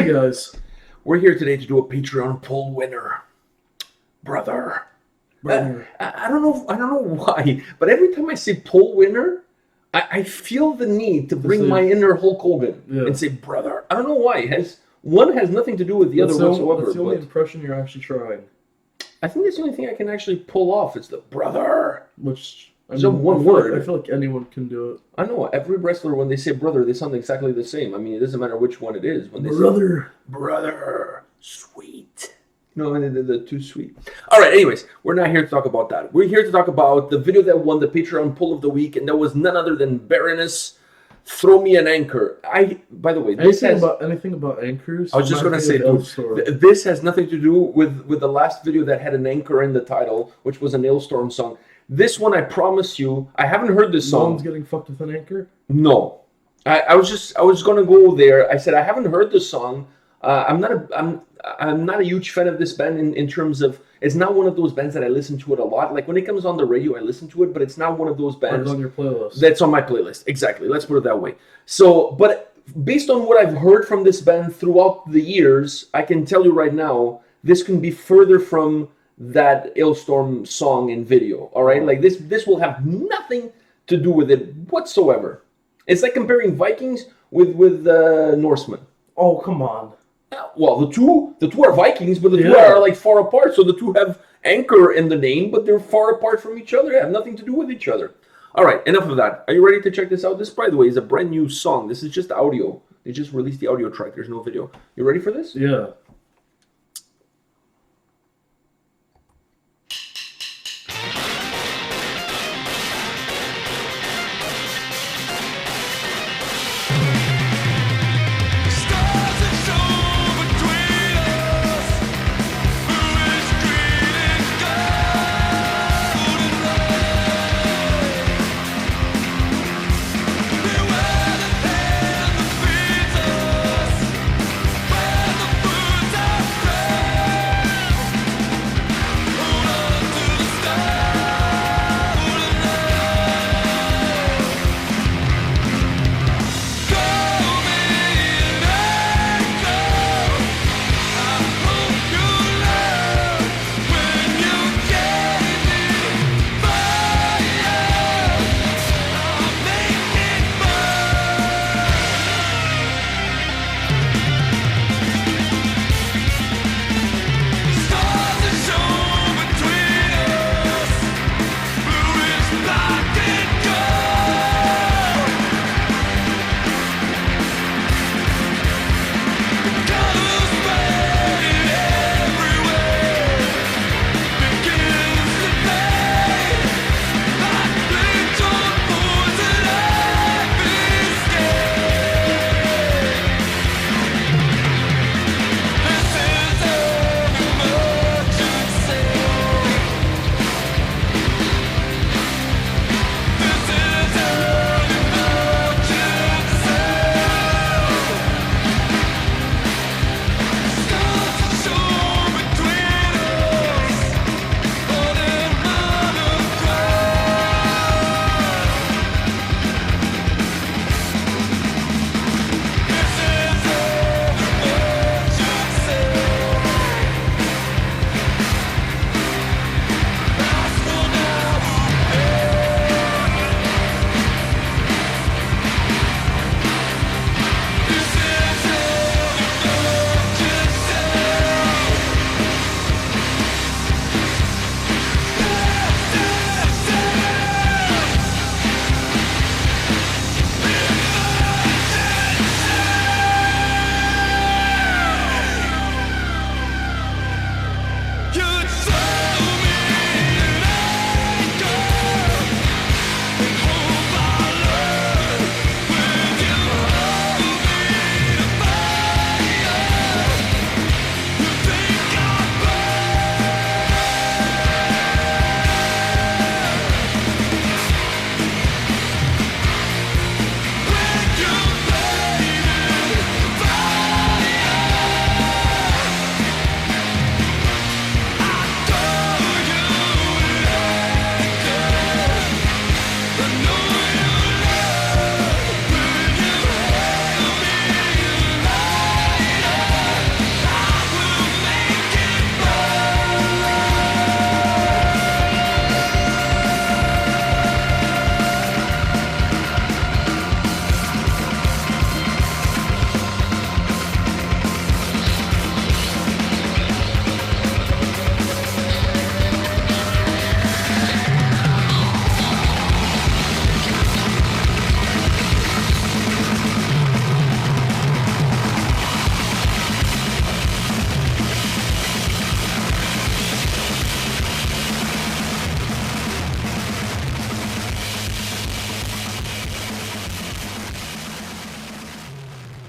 Hey guys, We're here today to do a Patreon poll winner, brother. I don't know why, but every time I say poll winner, I feel the need to bring my inner Hulk Hogan and say brother. I don't know why. One has nothing to do with the other whatsoever. That's the only impression you're actually trying. I think that's the only thing I can actually pull off. It's the brother. Which one word. I feel like anyone can do it. I know every wrestler when they say brother, they sound exactly the same. I mean, it doesn't matter which one it is. When they say brother, sweet. No, they're too sweet. All right, anyways, we're not here to talk about that. We're here to talk about the video that won the Patreon poll of the week, and that was none other than Baroness, Throw Me an Anchor. By the way, anything about anchors? I was just going to say, this has nothing to do with the last video that had an anchor in the title, which was an Hailstorm song. This one, I promise you, I haven't heard this song. No one's getting fucked with an anchor? No. I was going to go there. I said, I haven't heard this song. I'm not a huge fan of this band in terms of, it's not one of those bands that I listen to it a lot. Like when it comes on the radio, I listen to it, but it's not one of those bands. It's on your playlist. That's on my playlist. Exactly. Let's put it that way. So, but based on what I've heard from this band throughout the years, I can tell you right now, this can be further from that Hailstorm song and video. All right. Like this will have nothing to do with it whatsoever. It's like comparing Vikings with Norsemen. Oh, come on. Well, the two are Vikings, but the two are like far apart. So the two have anchor in the name, but they're far apart from each other. They have nothing to do with each other. All right, enough of that. Are you ready to check this out? This, by the way, is a brand new song. This is just audio. They just released the audio track. There's no video. You ready for this? Yeah.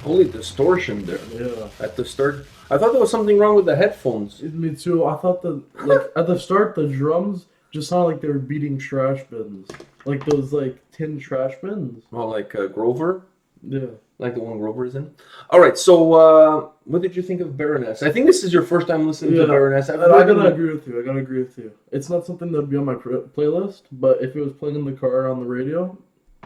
Holy distortion there Yeah. at the start. I thought there was something wrong with the headphones. Me too. I thought that, like, at the start, the drums just sounded like they were beating trash bins. Like those, like, tin trash bins. Well, like Grover, Yeah. like the one Grover is in. All right, so what did you think of Baroness? I think this is your first time listening to Baroness. I gotta agree with you. It's not something that'd be on my playlist, but if it was playing in the car or on the radio,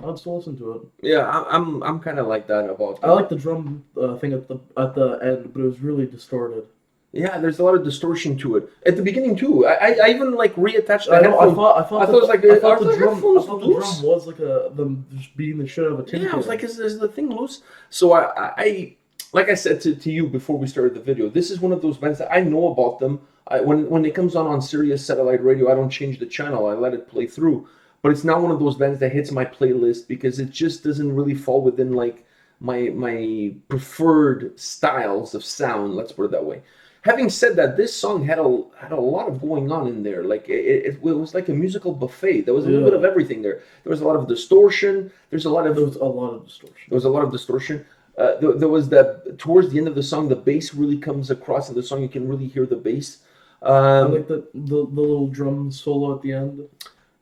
I'd still listen to it. Yeah, I'm kind of like that about. I like the drum thing at the end, but it was really distorted. Yeah, there's a lot of distortion to it at the beginning too. I even like reattached the I know, headphones. I thought it was like I thought are the drum headphones was like them just beating the shit out of a tin Yeah, I can. was like, is the thing loose? So I like I said to you before we started the video, this is one of those bands that I know about them. When it comes on Sirius satellite radio, I don't change the channel. I let it play through. But it's not one of those bands that hits my playlist because it just doesn't really fall within like my preferred styles of sound. Let's put it that way. Having said that, this song had a lot of going on in there. Like it was like a musical buffet. There was a little bit of everything there. There was a lot of distortion. There was a lot of distortion. There was that towards the end of the song, the bass really comes across in the song. You can really hear the bass. I like the little drum solo at the end.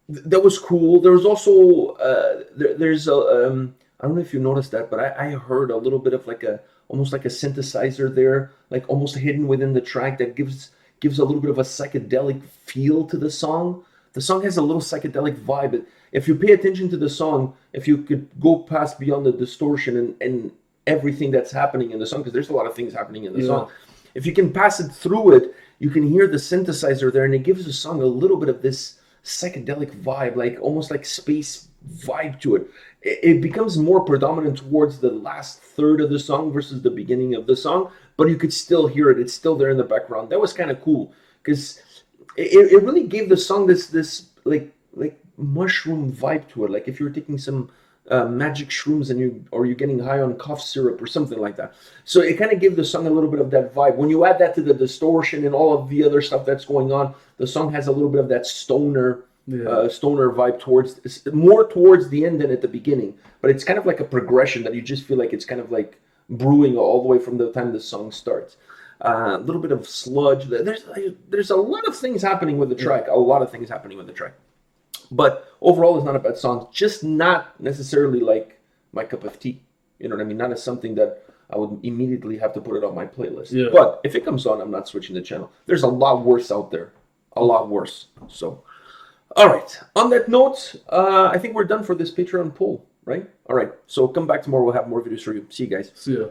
That was cool. There was also there's a I don't know if you noticed that, but I heard a little bit of like almost like a synthesizer there, like almost hidden within the track that gives a little bit of a psychedelic feel to the song. The song has a little psychedelic vibe. If you pay attention to the song, if you could go past beyond the distortion and everything that's happening in the song, because there's a lot of things happening in the song. If you can pass it through it, you can hear the synthesizer there, and it gives the song a little bit of this psychedelic vibe, like almost like space vibe to it. It becomes more predominant towards the last third of the song versus the beginning of the song, but you could still hear it. It's still there in the background. That was kind of cool because it really gave the song this like mushroom vibe to it. Like if you were taking some magic shrooms and you're getting high on cough syrup or something like that. So it kind of gave the song a little bit of that vibe. When you add that to the distortion and all of the other stuff that's going on, the song has a little bit of that stoner vibe towards the end than at the beginning. But it's kind of like a progression that you just feel like it's kind of like brewing all the way from the time the song starts. A little bit of sludge. There's a lot of things happening with the track. A lot of things happening with the track. But overall, it's not a bad song. Just not necessarily like my cup of tea. You know what I mean? Not as something that I would immediately have to put it on my playlist. Yeah. But if it comes on, I'm not switching the channel. There's a lot worse out there. A lot worse. So, all right. On that note, I think we're done for this Patreon poll, right? All right. So come back tomorrow. We'll have more videos for you. See you guys. See ya.